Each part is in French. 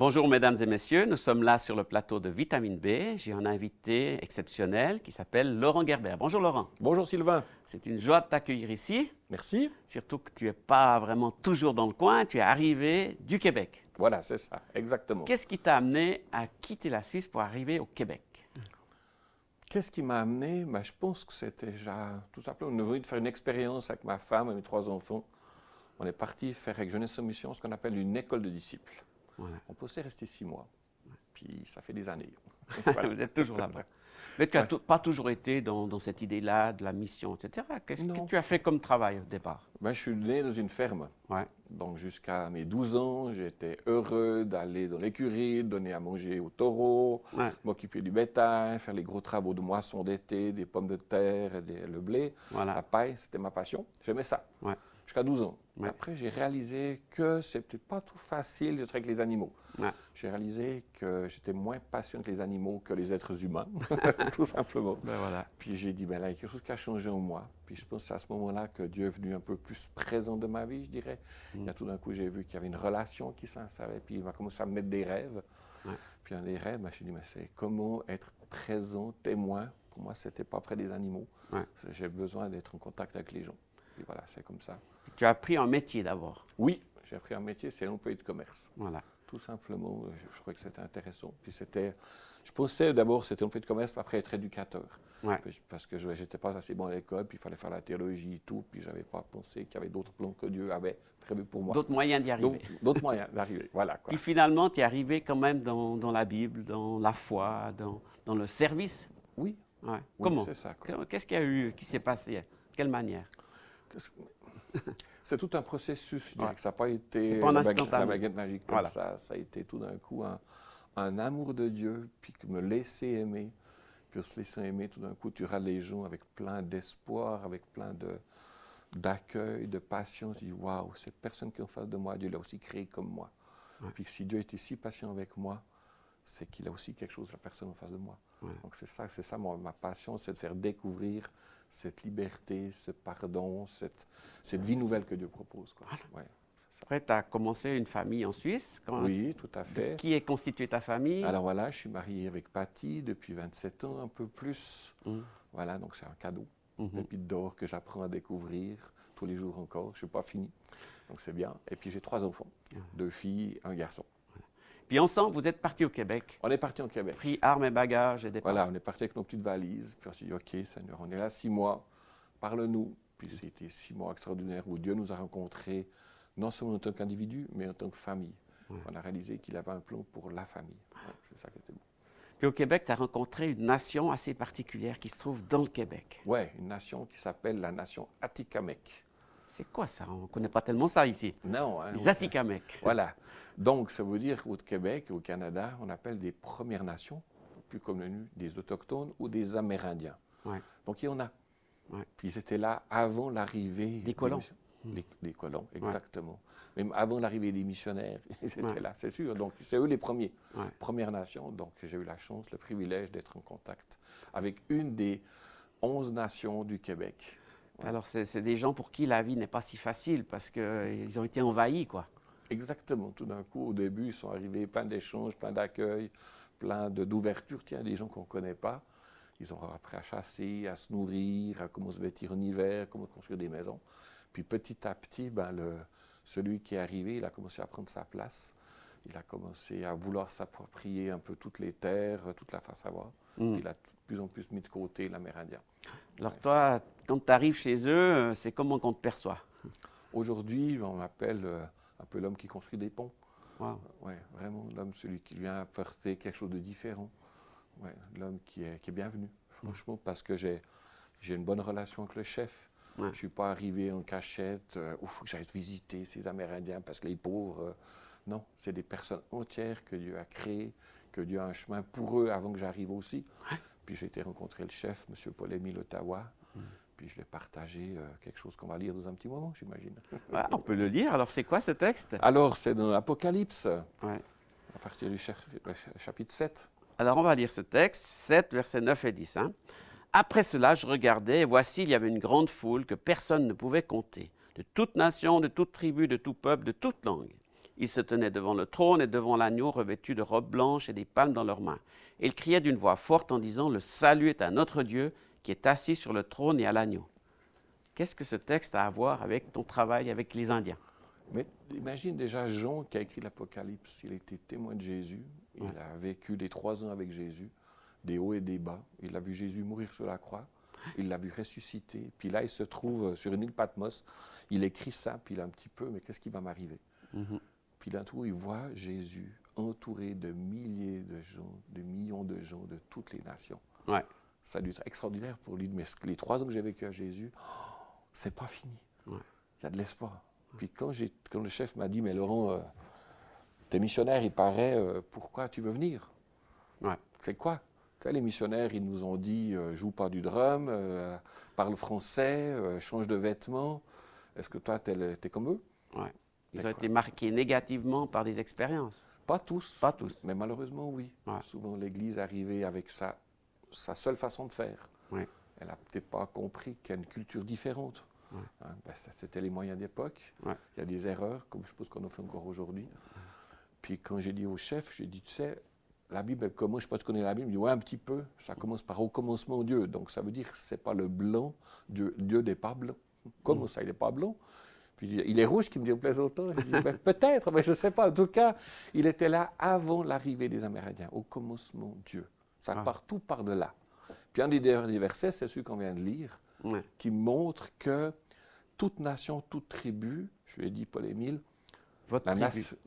Bonjour mesdames et messieurs, nous sommes là sur le plateau de Vitamine B. J'ai un invité exceptionnel qui s'appelle Laurent Gerber. Bonjour Laurent. Bonjour Sylvain. C'est une joie de t'accueillir ici. Merci. Surtout que tu n'es pas vraiment toujours dans le coin, tu es arrivé du Québec. Voilà, c'est ça, exactement. Qu'est-ce qui t'a amené à quitter la Suisse pour arriver au Québec? Qu'est-ce qui m'a amené? Je pense que c'était déjà tout simplement, on a voulu faire une expérience avec ma femme et mes 3 enfants. On est parti faire avec Jeunesse en Mission ce qu'on appelle une école de disciples. Voilà. On pensait rester 6 mois, puis ça fait des années. Voilà. Vous êtes toujours là-bas. Mais tu n'as pas toujours été dans cette idée-là de la mission, etc. Qu'est-ce que tu as fait comme travail au départ? Je suis né dans une ferme. Ouais. Donc jusqu'à mes 12 ans, j'étais heureux d'aller dans l'écurie, donner à manger aux taureaux, m'occuper du bétail, faire les gros travaux de moisson d'été, des pommes de terre, le blé. Voilà. La paille, c'était ma passion. J'aimais ça. Ouais. Jusqu'à 12 ans. Ouais. Après, j'ai réalisé que c'était pas tout facile d'être avec les animaux. Ouais. J'ai réalisé que j'étais moins passionné que les animaux que les êtres humains, tout simplement. Voilà. Puis j'ai dit, là, il y a quelque chose qui a changé en moi. Puis je pense que c'est à ce moment-là que Dieu est venu un peu plus présent de ma vie, je dirais. Il y a tout d'un coup, j'ai vu qu'il y avait une relation qui s'installait, puis il m'a commencé à me mettre des rêves. Ouais. Puis un des rêves, je me suis dit, mais c'est comment être présent, témoin. Pour moi, c'était pas près des animaux. Ouais. J'ai besoin d'être en contact avec les gens. Et voilà, c'est comme ça. Tu as appris un métier d'abord? Oui, j'ai appris un métier, c'est l'employé de commerce. Voilà. Tout simplement, je trouvais que c'était intéressant. Puis je pensais d'abord c'était employé de commerce, puis après être éducateur. Ouais. Parce que je n'étais pas assez bon à l'école, puis il fallait faire la théologie et tout, puis je n'avais pas pensé qu'il y avait d'autres plans que Dieu avait prévus pour moi. D'autres moyens d'y arriver. D'autres moyens d'arriver, voilà. Quoi. Puis finalement, tu es arrivé quand même dans la Bible, dans la foi, dans le service. Oui. Ouais. Oui, comment? C'est ça. Qu'est-ce qu'il y a eu, qui s'est passé? De quelle manière? C'est tout un processus, je dirais que ça n'a pas été la baguette magique comme ça. Ça a été tout d'un coup un amour de Dieu, puis me laisser aimer. Puis se laisser aimer, tout d'un coup, tu râles les gens avec plein d'espoir, avec plein d'accueil, de passion. Tu dis, waouh, cette personne qui est en face de moi, Dieu l'a aussi créée comme moi. Ouais. Puis si Dieu était si patient avec moi, c'est qu'il a aussi quelque chose, la personne en face de moi. Ouais. Donc c'est ça ma passion, c'est de faire découvrir cette liberté, ce pardon, cette vie nouvelle que Dieu propose. Quoi. Voilà. Ouais, après, tu as commencé une famille en Suisse. Oui, tout à fait. De qui est constituée ta famille? Alors voilà, je suis marié avec Patty depuis 27 ans, un peu plus. Voilà, donc c'est un cadeau. Une pépite d'or que j'apprends à découvrir tous les jours encore. Je ne suis pas fini, donc c'est bien. Et puis j'ai 3 enfants, 2 filles, 1 garçon. Puis ensemble, vous êtes partis au Québec. On est partis au Québec. Pris armes et bagages et départ. Voilà, on est partis avec nos petites valises. Puis on s'est dit, OK, Seigneur, on est là 6 mois, parle-nous. Puis c'était 6 mois extraordinaires où Dieu nous a rencontrés, non seulement en tant qu'individu, mais en tant que famille. Ouais. On a réalisé qu'il avait un plan pour la famille. Ouais, c'est ça qui était beau. Puis au Québec, tu as rencontré une nation assez particulière qui se trouve dans le Québec. Oui, une nation qui s'appelle la nation Atikamekw. C'est quoi ça? On ne connaît pas tellement ça ici. Non. Les Atikamekw. Voilà. Donc, ça veut dire qu'au Québec et au Canada, on appelle des Premières Nations, plus connues des Autochtones ou des Amérindiens. Ouais. Donc, il y en a. Ouais. Puis ils étaient là avant l'arrivée des colons. Des colons, exactement. Ouais. Même avant l'arrivée des missionnaires, ils étaient là, c'est sûr. Donc, c'est eux les premiers. Ouais. Première Nation. Donc, j'ai eu la chance, le privilège d'être en contact avec une des 11 nations du Québec. Ouais. Alors, c'est des gens pour qui la vie n'est pas si facile parce qu'ils ont été envahis, quoi. Exactement. Tout d'un coup, au début, ils sont arrivés plein d'échanges, plein d'accueil, plein d'ouverture. Tiens, des gens qu'on ne connaît pas. Ils ont appris à chasser, à se nourrir, à comment se vêtir en hiver, comment construire des maisons. Puis petit à petit, celui qui est arrivé, il a commencé à prendre sa place. Il a commencé à vouloir s'approprier un peu toutes les terres, toute la face à voir. Il a de plus en plus mis de côté l'Amérindien. Alors toi, quand tu arrives chez eux, c'est comment qu'on te perçoit? Aujourd'hui, on m'appelle un peu l'homme qui construit des ponts. Wow. Ouais, vraiment l'homme, celui qui vient apporter quelque chose de différent. Ouais, l'homme qui est bienvenu, franchement, parce que j'ai une bonne relation avec le chef. Ouais. Je ne suis pas arrivé en cachette, il faut que j'aille visiter ces Amérindiens parce que les pauvres... non, c'est des personnes entières que Dieu a créées, que Dieu a un chemin pour eux avant que j'arrive aussi. Ouais. Puis j'ai été rencontrer le chef, M. Paul-Émile Ottawa. Puis je vais partager quelque chose qu'on va lire dans un petit moment, j'imagine. Ouais, on peut le lire. Alors, c'est quoi ce texte? Alors, c'est dans l'Apocalypse, à partir du chapitre 7. Alors, on va lire ce texte, 7, versets 9 et 10. Hein. Après cela, je regardais, et voici, il y avait une grande foule que personne ne pouvait compter, de toute nation, de toute tribu, de tout peuple, de toute langue. Ils se tenaient devant le trône et devant l'agneau revêtus de robes blanches et des palmes dans leurs mains. Et ils criaient d'une voix forte en disant « Le salut est à notre Dieu qui est assis sur le trône et à l'agneau ». Qu'est-ce que ce texte a à voir avec ton travail avec les Indiens? Mais imagine déjà Jean qui a écrit l'Apocalypse. Il était témoin de Jésus. Il a vécu les 3 ans avec Jésus, des hauts et des bas. Il a vu Jésus mourir sur la croix. Il l'a vu ressusciter. Puis là, il se trouve sur une île Patmos. Il écrit ça, puis il a un petit peu, mais qu'est-ce qui va m'arriver? Puis d'un coup, il voit Jésus entouré de milliers de gens, de millions de gens de toutes les nations. Ouais. Ça a dû être extraordinaire pour lui. Mais les 3 ans que j'ai vécu à Jésus, c'est pas fini. Il y a de l'espoir. Puis quand le chef m'a dit, mais Laurent, t'es missionnaire, il paraît, pourquoi tu veux venir? C'est quoi? Tu sais, les missionnaires, ils nous ont dit, joue pas du drum, parle français, change de vêtements. Est-ce que toi, t'es comme eux? Ils ont été marqués négativement par des expériences. Pas tous. Pas tous. Mais malheureusement, oui. Souvent, l'Église arrivait avec sa seule façon de faire. Elle n'a peut-être pas compris qu'il y a une culture différente. C'était les moyens d'époque. Il y a des erreurs, comme je suppose qu'on en fait encore aujourd'hui. Puis quand j'ai dit au chef, j'ai dit, tu sais, la Bible, elle commence, je ne sais pas si tu connais la Bible, il dit, ouais, un petit peu, ça commence par au commencement Dieu. Donc ça veut dire que ce n'est pas le blanc, Dieu n'est pas blanc. Comment ça, il n'est pas blanc? Puis il est rouge, qui me dit, au plaisantin. Je dis, ben, peut-être, mais je ne sais pas. En tout cas, il était là avant l'arrivée des Amérindiens, au commencement Dieu. Ça part tout par de là. Puis un des derniers versets, c'est celui qu'on vient de lire, qui montre que toute nation, toute tribu, je lui ai dit Paul-Émile,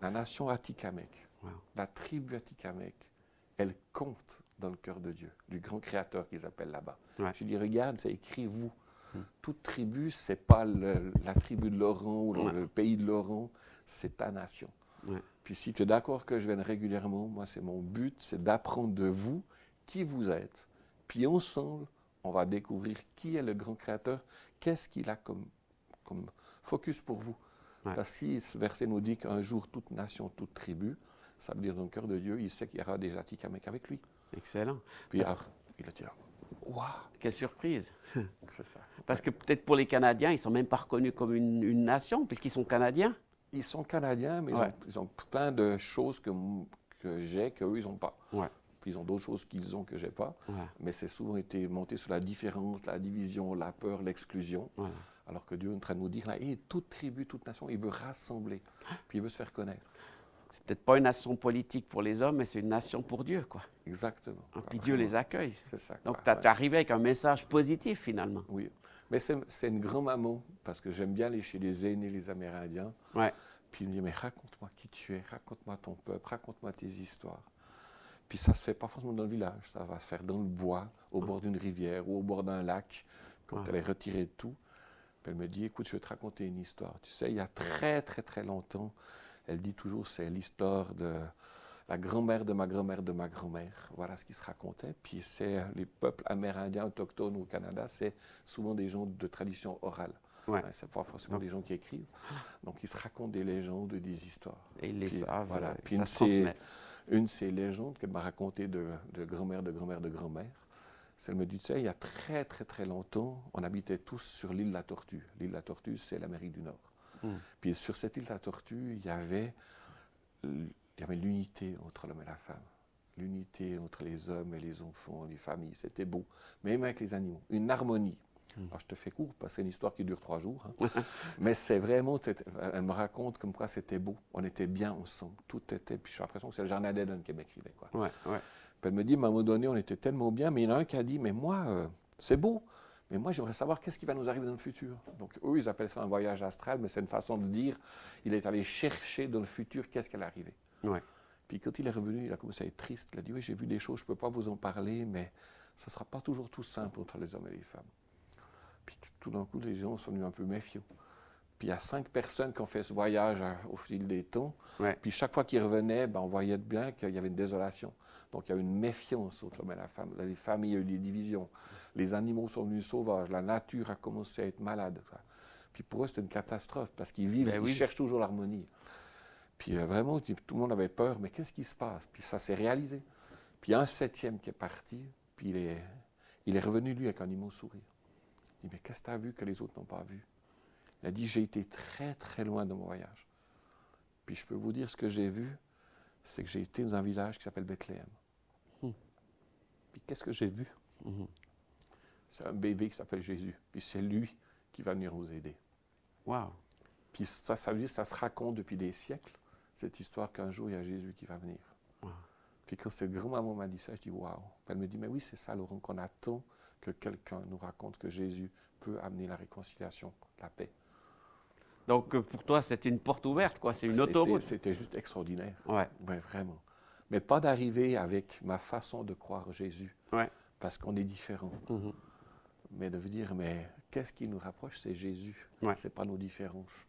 la nation Atikamekw, la tribu Atikamekw, elle compte dans le cœur de Dieu, du grand créateur qu'ils appellent là-bas. Je dis, regarde, c'est écrit vous. Toute tribu, ce n'est pas la tribu de Laurent ou le pays de Laurent, c'est ta nation. Puis si tu es d'accord que je vienne régulièrement, moi, c'est mon but, c'est d'apprendre de vous qui vous êtes. Puis ensemble, on va découvrir qui est le grand créateur, qu'est-ce qu'il a comme focus pour vous. Parce que ce verset nous dit qu'un jour, toute nation, toute tribu, ça veut dire dans le cœur de Dieu, il sait qu'il y aura des Atikamekw avec lui. Excellent. Puis il a dit, waouh! Quelle surprise! C'est ça. Parce que peut-être pour les Canadiens, ils ne sont même pas reconnus comme une nation, puisqu'ils sont Canadiens. Ils sont Canadiens, mais ils ont plein de choses que j'ai, qu'eux, ils n'ont pas. Puis ils ont d'autres choses qu'ils ont que je n'ai pas. Mais c'est souvent été monté sur la différence, la division, la peur, l'exclusion. Alors que Dieu est en train de nous dire, là, toute tribu, toute nation, il veut rassembler, puis il veut se faire connaître. C'est peut-être pas une nation politique pour les hommes, mais c'est une nation pour Dieu, quoi. Exactement. Et puis Dieu les accueille. C'est ça. Donc tu es arrivé avec un message positif, finalement. Oui, mais c'est une grand-maman, parce que j'aime bien aller chez les aînés, les Amérindiens. Puis il me dit, mais raconte-moi qui tu es, raconte-moi ton peuple, raconte-moi tes histoires. Puis ça ne se fait pas forcément dans le village, ça va se faire dans le bois, au bord d'une rivière ou au bord d'un lac, quand elle est retirée de tout. Puis elle me dit, écoute, je vais te raconter une histoire. Tu sais, il y a très, très, très longtemps, elle dit toujours, c'est l'histoire de la grand-mère de ma grand-mère de ma grand-mère. Voilà ce qui se racontait. Puis c'est les peuples amérindiens autochtones au Canada, c'est souvent des gens de tradition orale. C'est pas forcément des gens qui écrivent. Donc ils se racontent des légendes, des histoires. Et ils les savent. Voilà. Puis une de ces légendes qu'elle m'a racontées de grand-mère, de grand-mère, de grand-mère, elle me dit, tu sais, il y a très, très, très longtemps, on habitait tous sur l'île de la Tortue. L'île de la Tortue, c'est l'Amérique du Nord. Puis sur cette île de la Tortue, il y avait l'unité entre l'homme et la femme. L'unité entre les hommes et les enfants, les familles. C'était beau. Même avec les animaux. Une harmonie. Alors, je te fais court parce que c'est une histoire qui dure 3 jours. Mais c'est vraiment, elle me raconte comme quoi c'était beau. On était bien ensemble. Tout était, puis j'ai l'impression que c'est le Jardin d'Éden qui m'écrivait. Puis elle me dit, à un moment donné, on était tellement bien, mais il y en a un qui a dit, mais moi, c'est beau, mais moi, j'aimerais savoir qu'est-ce qui va nous arriver dans le futur. Donc, eux, ils appellent ça un voyage astral, mais c'est une façon de dire, il est allé chercher dans le futur qu'est-ce qui allait arriver. Puis quand il est revenu, il a commencé à être triste. Il a dit, oui, j'ai vu des choses, je ne peux pas vous en parler, mais ce ne sera pas toujours tout simple entre les hommes et les femmes. Puis tout d'un coup, les gens sont devenus un peu méfiants. Puis il y a 5 personnes qui ont fait ce voyage au fil des temps. Puis chaque fois qu'ils revenaient, on voyait bien qu'il y avait une désolation. Donc il y a eu une méfiance entre l'homme et la femme. Les familles, il y a eu des divisions. Les animaux sont devenus sauvages. La nature a commencé à être malade. Puis pour eux, c'était une catastrophe parce qu'ils vivent, ils cherchent toujours l'harmonie. Puis vraiment, tout le monde avait peur. Mais qu'est-ce qui se passe? Puis ça s'est réalisé. Puis il y a un 7e qui est parti. Puis il est revenu, lui, avec un immense sourire. Il dit, mais qu'est-ce que tu as vu que les autres n'ont pas vu? Il a dit, j'ai été très, très loin de mon voyage. Puis je peux vous dire ce que j'ai vu, c'est que j'ai été dans un village qui s'appelle Bethléem. Puis qu'est-ce que j'ai vu? C'est un bébé qui s'appelle Jésus. Puis c'est lui qui va venir nous aider. Wow. Puis ça veut dire que ça se raconte depuis des siècles, cette histoire qu'un jour, il y a Jésus qui va venir. Wow. Puis quand cette grand-maman m'a dit ça, je dis waouh. Elle me dit, mais oui, c'est ça, Laurent, qu'on attend que quelqu'un nous raconte que Jésus peut amener la réconciliation, la paix. Donc pour toi, c'est une porte ouverte, quoi. C'est une autoroute. C'était juste extraordinaire. Ouais. Ouais, vraiment. Mais pas d'arriver avec ma façon de croire Jésus, parce qu'on est différents. Mais de dire, mais qu'est-ce qui nous rapproche? C'est Jésus. C'est pas nos différences.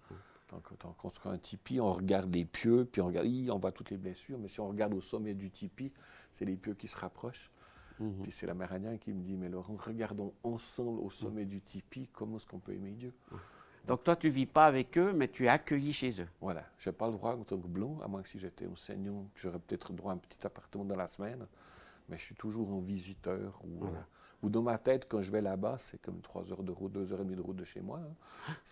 Donc, quand on construit un tipi, on regarde les pieux, puis on regarde, on voit toutes les blessures, mais si on regarde au sommet du tipi, c'est les pieux qui se rapprochent. Puis c'est l'Amérindien qui me dit, mais Laurent, regardons ensemble au sommet du tipi, comment est-ce qu'on peut aimer Dieu? Donc toi, tu ne vis pas avec eux, mais tu es accueilli chez eux. Voilà. Je n'ai pas le droit en tant que blond, à moins que si j'étais enseignant, j'aurais peut-être le droit à un petit appartement dans la semaine, mais je suis toujours en visiteur. Ou dans ma tête, quand je vais là-bas, c'est comme 3 heures de route, 2h30 de route de chez moi.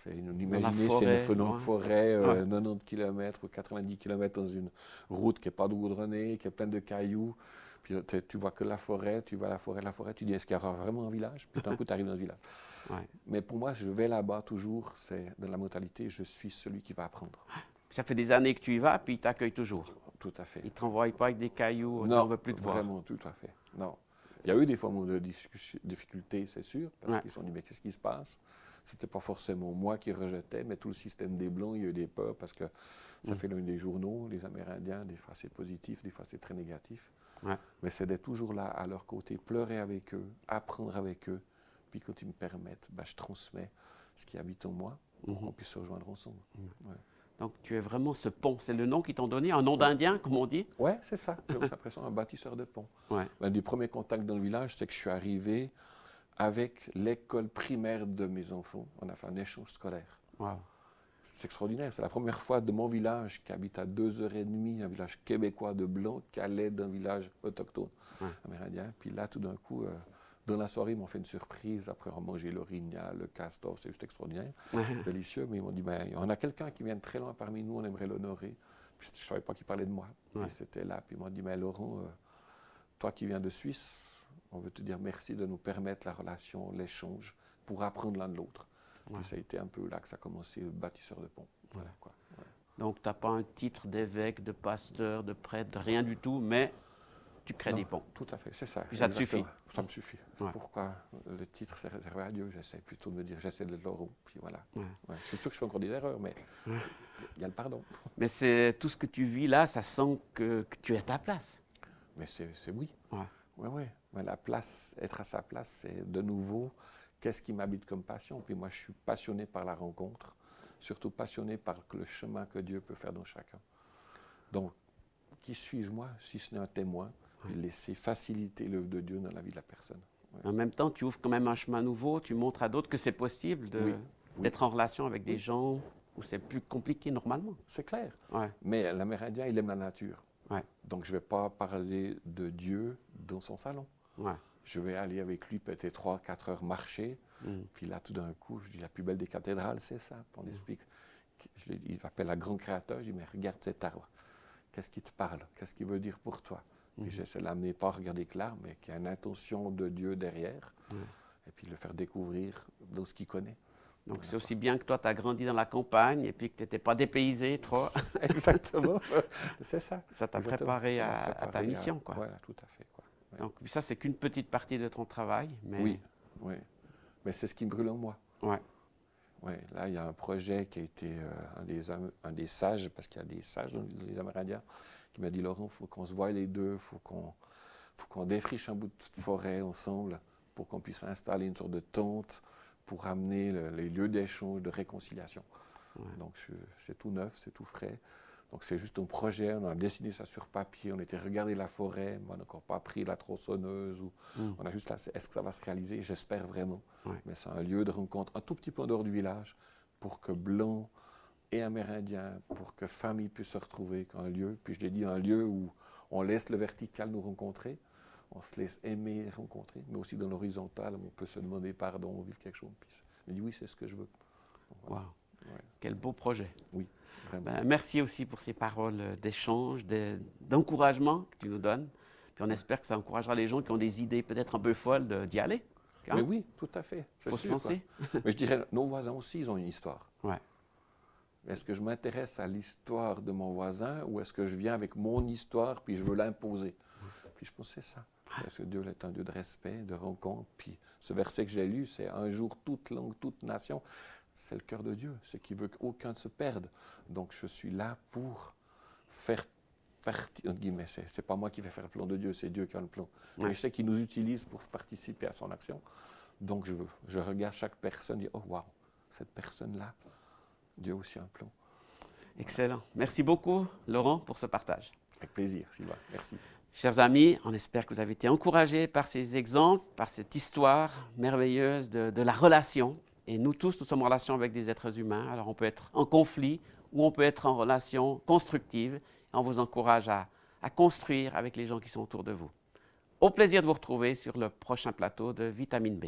Imaginez, c'est une fenêtre forêt, 90 km ou 90 km dans une route qui n'est pas goudronnée, qui est pleine de cailloux. Puis tu vois que la forêt, tu vois la forêt, tu dis, est-ce qu'il y aura vraiment un village? Puis d'un coup, tu arrives dans un village. Mais pour moi, je vais là-bas toujours, c'est dans la mentalité, je suis celui qui va apprendre. Ça fait des années que tu y vas, puis ils t'accueillent toujours. Tout à fait. Ils ne te renvoient pas avec des cailloux, non, on ne veut plus te voir. Vraiment, tout à fait. Non. Il y a eu des moments de difficultés, c'est sûr, parce qu'ils se sont dit, mais qu'est-ce qui se passe? C'était pas forcément moi qui rejetais, mais tout le système des Blancs, il y a eu des peurs, parce que ça fait l'un des journaux, les Amérindiens, des fois c'est positif, des fois c'est très négatif. Mais c'est d'être toujours là, à leur côté, pleurer avec eux, apprendre avec eux, puis quand ils me permettent, je transmets ce qui habite en moi, pour qu'on puisse se rejoindre ensemble. Donc tu es vraiment ce pont, c'est le nom qu'ils t'ont donné, un nom d'Indien, comme on dit? Oui, c'est ça. J'ai l'impression un bâtisseur de pont. Du premier contact dans le village, c'est que je suis arrivé avec l'école primaire de mes enfants. On a fait un échange scolaire. C'est extraordinaire. C'est la première fois de mon village, qui habite à 2h30, un village québécois de Blancs, qui allait d'un village autochtone amérindien. Puis là, tout d'un coup, dans la soirée, ils m'ont fait une surprise. Après, on a mangé l'orignal, le castor, c'est juste extraordinaire, délicieux. Mais ils m'ont dit, on a quelqu'un qui vient de très loin parmi nous, on aimerait l'honorer. Puis je ne savais pas qu'il parlait de moi. Puis c'était là. Puis ils m'ont dit, mais Laurent, toi qui viens de Suisse, on veut te dire merci de nous permettre la relation, l'échange, pour apprendre l'un de l'autre. Puis ça a été un peu là que ça a commencé, le bâtisseur de pont. Voilà, quoi. Donc tu n'as pas un titre d'évêque, de pasteur, de prêtre, rien du tout, mais tu crées des ponts. Tout à fait, c'est ça. Puis ça te suffit. Ça me suffit. Pourquoi le titre c'est réservé à Dieu? J'essaie plutôt de me dire, j'essaie de Laurent. Puis voilà. C'est sûr que je fais encore des erreurs, mais il y a le pardon. Mais c'est tout ce que tu vis là, ça sent que tu es à ta place. Mais c'est oui. Oui. Mais la place, être à sa place, c'est de nouveau, qu'est-ce qui m'habite comme passion? Puis moi, je suis passionné par la rencontre, surtout passionné par le chemin que Dieu peut faire dans chacun. Donc, qui suis-je moi, si ce n'est un témoin, puis laisser faciliter l'œuvre de Dieu dans la vie de la personne. En même temps, tu ouvres quand même un chemin nouveau, tu montres à d'autres que c'est possible d'être en relation avec des gens où c'est plus compliqué normalement. C'est clair. Mais l'Amérindien, il aime la nature. Donc, je ne vais pas parler de Dieu dans son salon. Je vais aller avec lui peut-être 3-4 heures marcher. Puis là, tout d'un coup, je dis, la plus belle des cathédrales, c'est ça. On explique. Il m'appelle un grand créateur. Je dis, mais regarde cet arbre. Qu'est-ce qui te parle? Qu'est-ce qu'il veut dire pour toi? Puis j'essaie de l'amener pas à regarder que l'arbre, mais qu'il y a une intention de Dieu derrière. Et puis le faire découvrir dans ce qu'il connaît. Donc c'est aussi bien que toi, tu as grandi dans la campagne et puis que tu n'étais pas dépaysé trop. Exactement, c'est ça. Ça t'a préparé à ta mission, quoi. Voilà, tout à fait. Quoi. Donc ça, c'est qu'une petite partie de ton travail. Mais... Oui. Mais c'est ce qui me brûle en moi. Là, il y a un projet qui a été un des sages, parce qu'il y a des sages dans les Amérindiens, qui m'a dit, Laurent, il faut qu'on se voie les deux, il faut qu'on défriche un bout de forêt ensemble pour qu'on puisse installer une sorte de tente pour amener les lieux d'échange, de réconciliation. Donc, c'est tout neuf, c'est tout frais. Donc, c'est juste un projet, on a dessiné ça sur papier, on était regarder la forêt, mais on n'a encore pas pris la tronçonneuse. On a juste là, est-ce que ça va se réaliser? J'espère vraiment. Mais c'est un lieu de rencontre, un tout petit peu en dehors du village, pour que Blancs et Amérindiens, pour que famille puissent se retrouver, un lieu, puis je l'ai dit, un lieu où on laisse le vertical nous rencontrer, on se laisse aimer et rencontrer, mais aussi dans l'horizontal, on peut se demander pardon, vivre quelque chose. Puis je me dis, oui, c'est ce que je veux. Donc, voilà. Ouais. Quel beau projet. Oui, vraiment. Ben, merci aussi pour ces paroles d'échange, d'encouragement que tu nous donnes. Puis on espère que ça encouragera les gens qui ont des idées peut-être un peu folles d'y aller. Mais oui, tout à fait. Il faut se lancer. Mais je dirais, nos voisins aussi, ils ont une histoire. Ouais. Est-ce que je m'intéresse à l'histoire de mon voisin ou est-ce que je viens avec mon histoire puis je veux l'imposer? Puis je pense que c'est ça. Parce que Dieu est un Dieu de respect, de rencontre. Puis ce verset que j'ai lu, c'est « Un jour, toute langue, toute nation », c'est le cœur de Dieu. C'est qu'il veut qu'aucun ne se perde. Donc je suis là pour faire partie, entre guillemets, c'est pas moi qui vais faire le plan de Dieu, c'est Dieu qui a le plan. Ouais. Mais je sais qu'il nous utilise pour participer à son action. Donc je regarde chaque personne et dis « Oh, waouh, cette personne-là, Dieu aussi a un plan. » Excellent. Merci beaucoup, Laurent, pour ce partage. Avec plaisir, Sylvain. Merci. Chers amis, on espère que vous avez été encouragés par ces exemples, par cette histoire merveilleuse de la relation. Et nous tous, nous sommes en relation avec des êtres humains. Alors on peut être en conflit ou on peut être en relation constructive. Et on vous encourage à construire avec les gens qui sont autour de vous. Au plaisir de vous retrouver sur le prochain plateau de Vitamine B.